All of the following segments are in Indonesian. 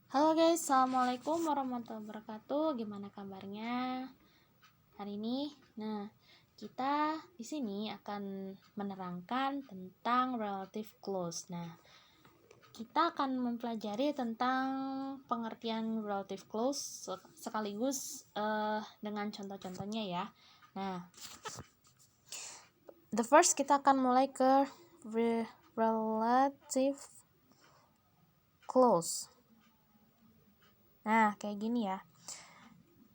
Halo guys, assalamualaikum warahmatullahi wabarakatuh. Gimana kabarnya hari ini? Nah, kita di sini akan menerangkan tentang relative clause. Nah, kita akan mempelajari tentang pengertian relative clause sekaligus dengan contoh-contohnya ya. Nah, the first kita akan mulai ke relative clause. Nah, kayak gini ya.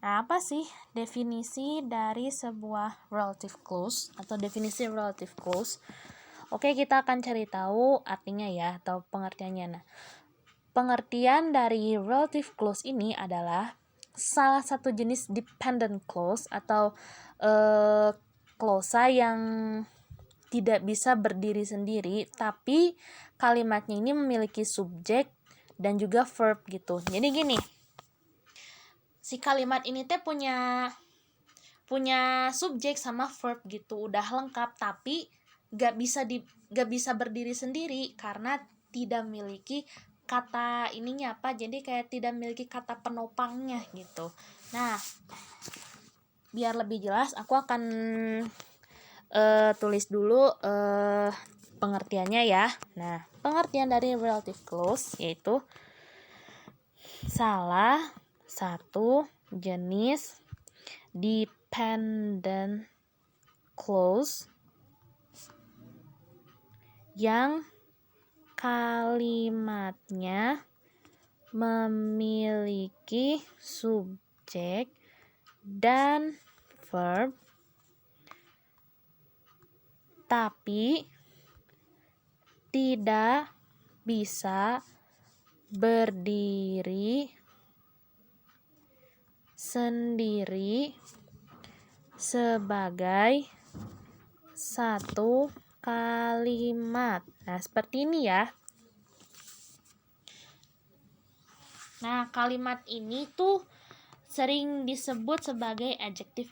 Nah, apa sih definisi dari sebuah relative clause atau definisi relative clause? Oke, kita akan cari tahu artinya ya atau pengertiannya. Nah, pengertian dari relative clause ini adalah salah satu jenis dependent clause atau klausa yang tidak bisa berdiri sendiri, tapi kalimatnya ini memiliki subjek dan juga verb gitu. Jadi gini, si kalimat ini teh punya subjek sama verb gitu, udah lengkap, tapi gak bisa berdiri sendiri karena tidak memiliki kata ininya apa, jadi kayak tidak memiliki kata penopangnya gitu. Nah, biar lebih jelas aku akan tulis dulu pengertiannya ya. Nah, pengertian dari relative clause yaitu salah satu jenis dependent clause yang kalimatnya memiliki subjek dan verb tapi tidak bisa berdiri sendiri sebagai satu kalimat. Nah, seperti ini ya. Nah, kalimat ini tuh sering disebut sebagai adjective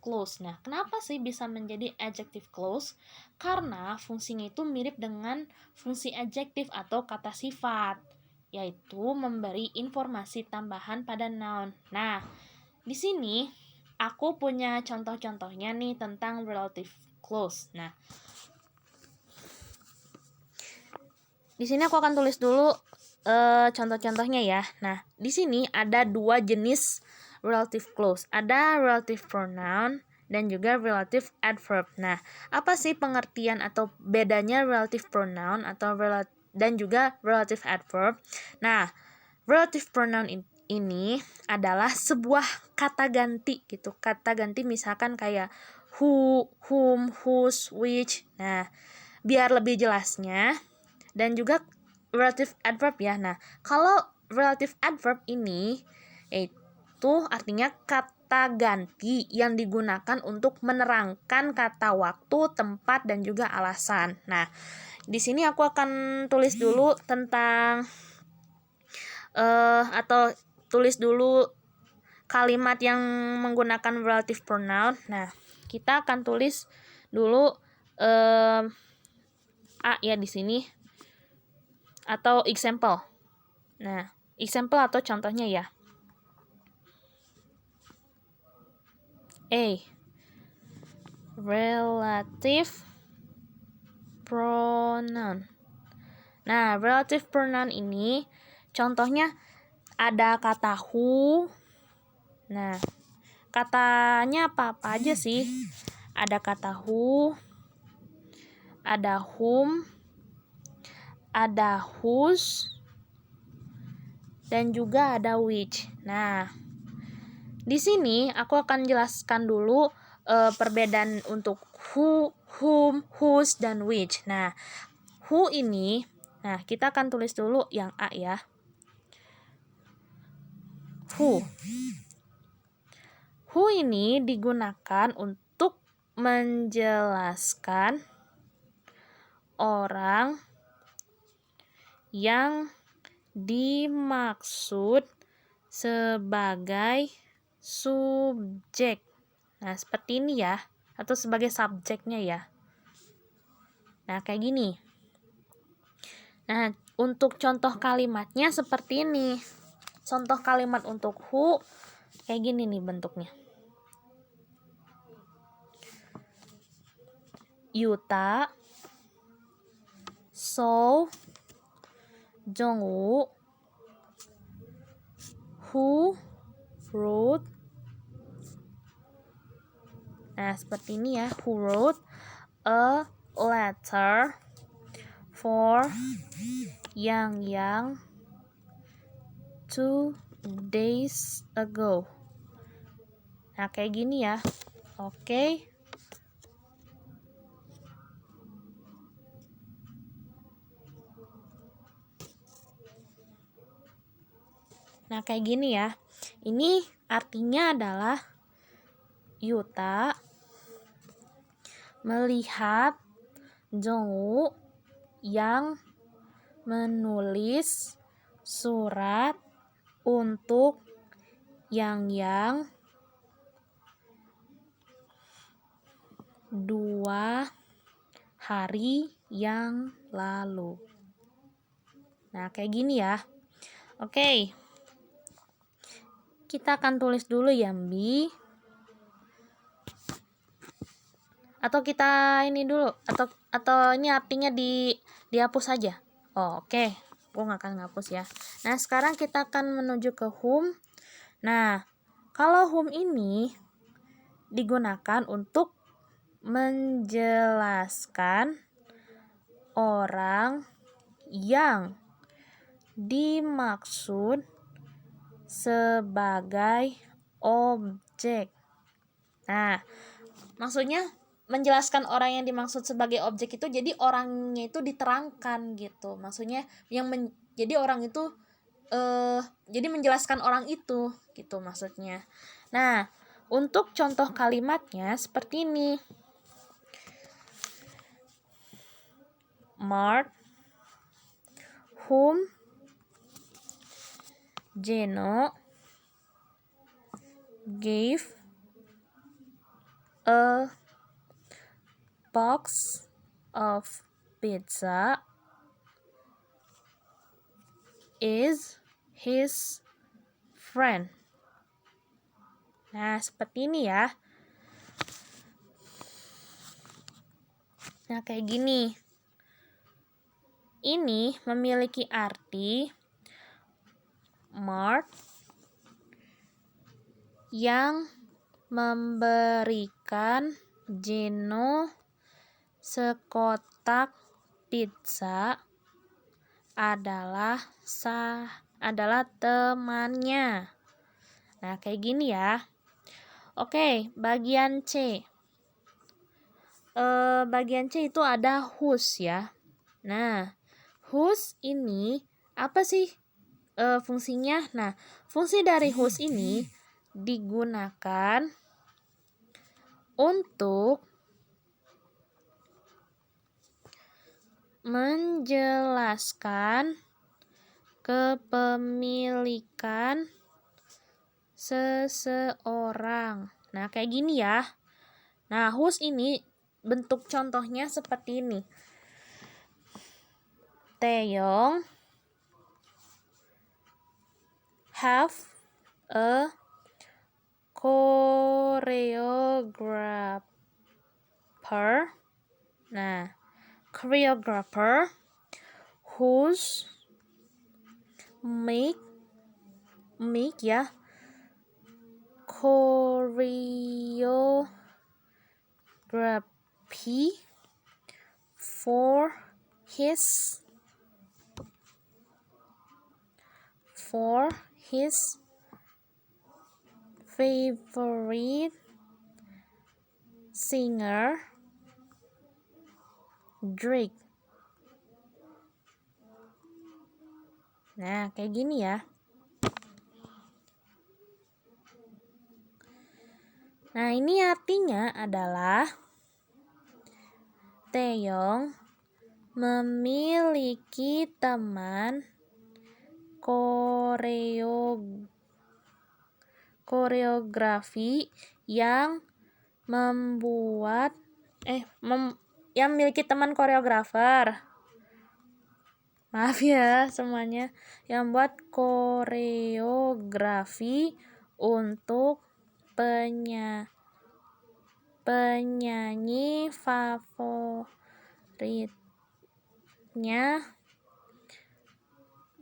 clause. Nah, kenapa sih bisa menjadi adjective clause? Karena fungsinya itu mirip dengan fungsi adjektif atau kata sifat, yaitu memberi informasi tambahan pada noun. Nah, di sini aku punya contoh-contohnya nih tentang relative clause. Nah, di sini aku akan tulis dulu contoh-contohnya ya. Nah, di sini ada dua jenis relative clause. Ada relative pronoun dan juga relative adverb. Nah, apa sih pengertian atau bedanya relative pronoun atau dan juga relative adverb? Nah, relative pronoun ini adalah sebuah kata ganti gitu. Kata ganti misalkan kayak who, whom, whose, which. Nah, biar lebih jelasnya dan juga relative adverb ya. Nah, kalau relative adverb ini itu artinya kata ganti yang digunakan untuk menerangkan kata waktu, tempat, dan juga alasan. Nah, di sini aku akan tulis dulu tentang atau tulis dulu kalimat yang menggunakan relative pronoun. Nah, kita akan tulis dulu A ya di sini atau example. Nah, example atau contohnya ya. A. Relative pronoun. Nah, relative pronoun ini contohnya ada kata who. Nah, katanya apa aja sih? Ada kata who, ada whom, ada whose, dan juga ada which. Nah, di sini aku akan jelaskan dulu perbedaan untuk who, whom, whose, dan which. Nah, who ini, nah kita akan tulis dulu yang A ya. Who. Who ini digunakan untuk menjelaskan orang yang dimaksud sebagai subjek. Nah, seperti ini ya, atau sebagai subjeknya ya. Nah, kayak gini. Nah, untuk contoh kalimatnya seperti ini. Contoh kalimat untuk who kayak gini nih bentuknya. Yuta saw Jongwoo who wrote. Nah, seperti ini ya. Who wrote a letter for Yang 2 days ago. Nah, kayak gini ya. Oke. Nah, kayak gini ya. Ini artinya adalah Yuta melihat Jongwoo yang menulis surat untuk Yang 2 hari yang lalu. Nah, kayak gini ya. Oke. Kita akan tulis dulu ya, Mbi. Atau kita ini dulu, atau ini artinya dihapus saja. Oh, oke. Gue nggak akan ngapus ya. Nah, sekarang kita akan menuju ke whom. Nah, kalau whom ini digunakan untuk menjelaskan orang yang dimaksud sebagai objek. Nah, maksudnya menjelaskan orang yang dimaksud sebagai objek itu jadi orangnya itu diterangkan gitu. Maksudnya jadi orang itu jadi menjelaskan orang itu gitu maksudnya. Nah, untuk contoh kalimatnya seperti ini. Mark whom Jeno gave a box of pizza is his friend. Nah, seperti ini ya. Nah, kayak gini. Ini memiliki arti Mark yang memberikan Jeno sekotak pizza adalah temannya. Nah, kayak gini ya. Oke, bagian C. Bagian C itu ada whose ya. Nah, whose ini apa sih fungsinya? Nah, fungsi dari whose ini digunakan untuk menjelaskan kepemilikan seseorang. Nah, kayak gini ya. Nah, whose ini bentuk contohnya seperti ini. Taeyong have a choreographer. Nah, choreographer who's make ya choreography for his favorite singer Drake. Nah, kayak gini ya. Nah, ini artinya adalah Taeyong memiliki teman koreografi yang yang memiliki teman koreografer Maaf ya semuanya, yang buat koreografi untuk penyanyi favoritnya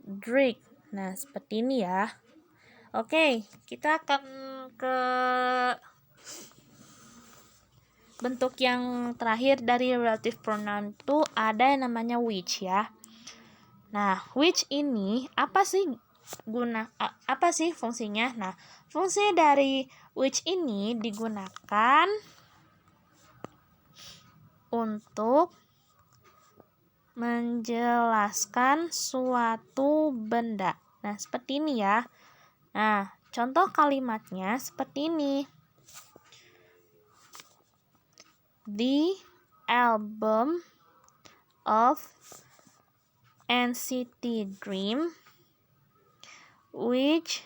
Drake. Nah, seperti ini ya. Oke, kita akan ke bentuk yang terakhir dari relative pronoun itu ada yang namanya which ya. Nah, which ini apa sih fungsinya? Nah, fungsi dari which ini digunakan untuk menjelaskan suatu benda. Nah, seperti ini ya. Nah, contoh kalimatnya seperti ini. The album of NCT Dream, which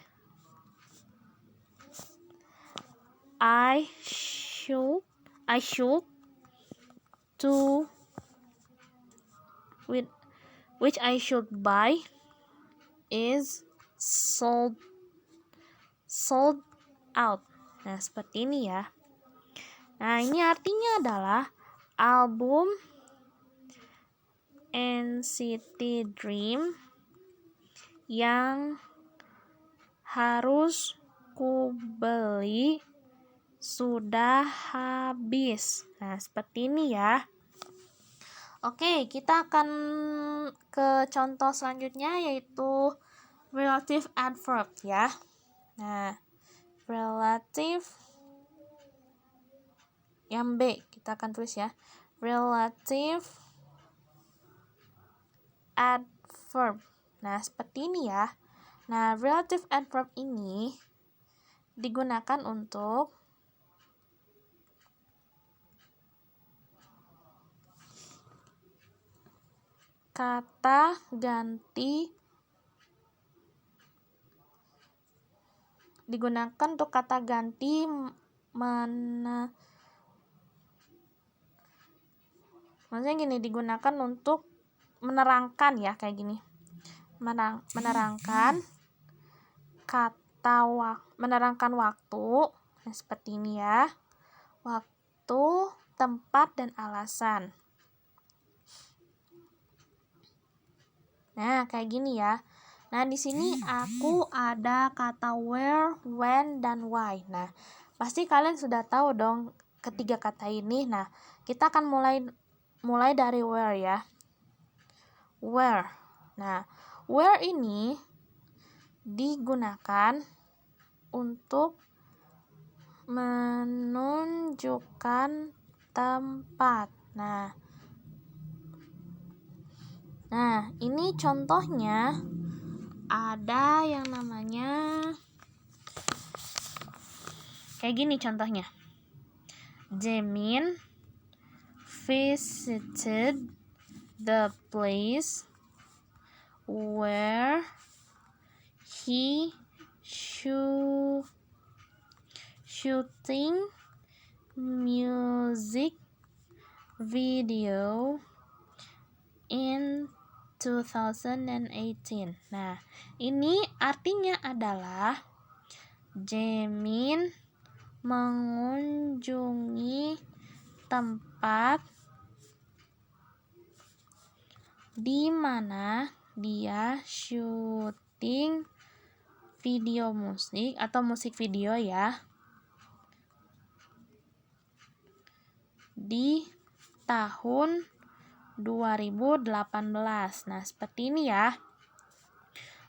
I should to with which I should buy, is sold out. Nah, seperti ini ya. Nah, ini artinya adalah album NCT Dream yang harus kubeli sudah habis. Nah, seperti ini ya. Oke, kita akan ke contoh selanjutnya yaitu relative adverb ya. Nah, relative yang B kita akan tulis ya. Relative adverb. Nah, seperti ini ya. Nah, relative adverb ini digunakan untuk kata ganti maksudnya gini, digunakan untuk menerangkan ya, kayak gini. Menerangkan menerangkan waktu. Nah, seperti ini ya. Waktu, tempat, dan alasan. Nah, kayak gini ya. Nah, di sini aku ada kata where, when, dan why. Nah, pasti kalian sudah tahu dong ketiga kata ini. Nah, kita akan mulai dari where ya. Where. Nah, where ini digunakan untuk menunjukkan tempat. Nah, ini contohnya ada yang namanya kayak gini contohnya. Jaemin visited the place where he shooting music video in 2018. Nah, ini artinya adalah Jaemin mengunjungi tempat di mana dia syuting video musik atau musik video ya di tahun 2018. Nah, seperti ini ya.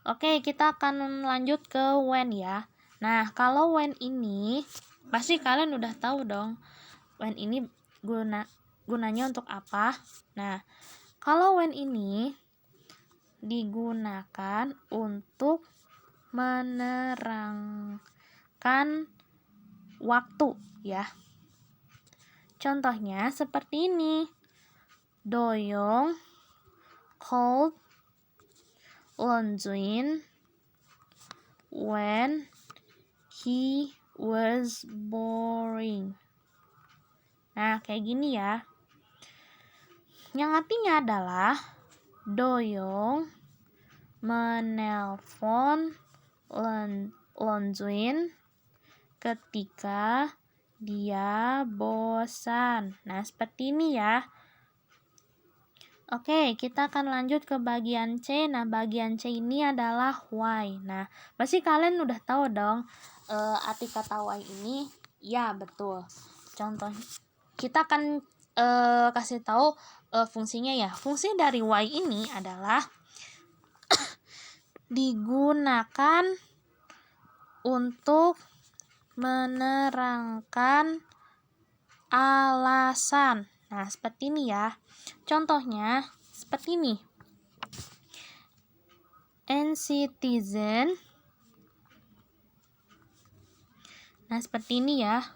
Oke, kita akan lanjut ke when ya. Nah, kalau when ini pasti kalian udah tahu dong. When ini gunanya untuk apa? Nah, kalau when ini digunakan untuk menerangkan waktu ya. Contohnya seperti ini. Doyoung called Longjun when he was boring. Nah, kayak gini ya. Yang artinya adalah Doyong menelpon Lonjuin ketika dia bosan. Nah, seperti ini ya. Oke, kita akan lanjut ke bagian C. Nah, bagian C ini adalah why. Nah, pasti kalian udah tahu dong arti kata why ini. Ya, betul. Contoh, kita akan kasih tahu fungsinya ya. Fungsi dari why ini adalah digunakan untuk menerangkan alasan. Nah, seperti ini ya. Contohnya seperti ini. And citizen. Nah, seperti ini ya.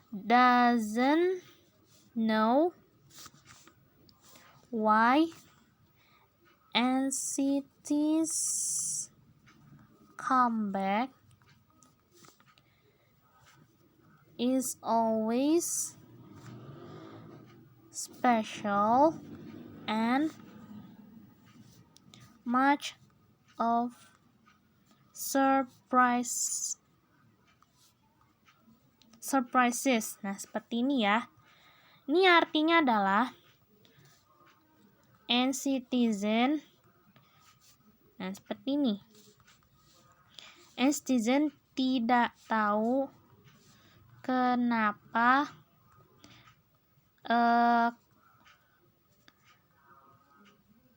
Doesn't know why NCT's comeback is always special and much of surprises. Nah, seperti ini ya. Ini artinya adalah and citizen. Nah, seperti ini. And citizen tidak tahu kenapa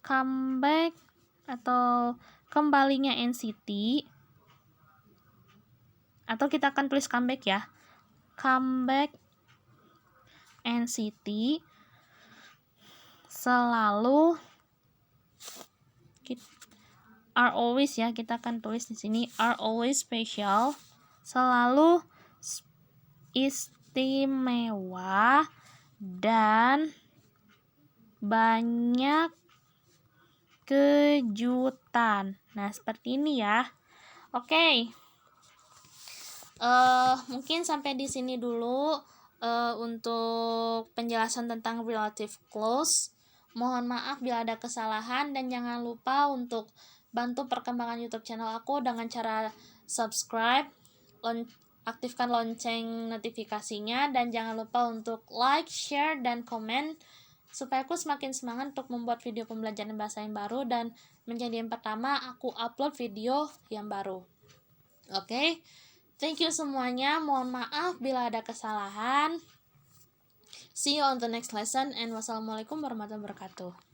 comeback atau kembalinya NCT, atau kita akan tulis comeback ya. Comeback NCT selalu are always ya, kita akan tulis di sini are always special, selalu istimewa dan banyak kejutan. Nah, seperti ini ya. Oke. Mungkin sampai di sini dulu untuk penjelasan tentang relative clause. Mohon maaf bila ada kesalahan, dan jangan lupa untuk bantu perkembangan YouTube channel aku dengan cara subscribe, aktifkan lonceng notifikasinya, dan jangan lupa untuk like, share, dan komen supaya aku semakin semangat untuk membuat video pembelajaran bahasa yang baru dan menjadi yang pertama aku upload video yang baru. Oke. Thank you semuanya. Mohon maaf bila ada kesalahan. See you on the next lesson, and wassalamualaikum warahmatullahi wabarakatuh.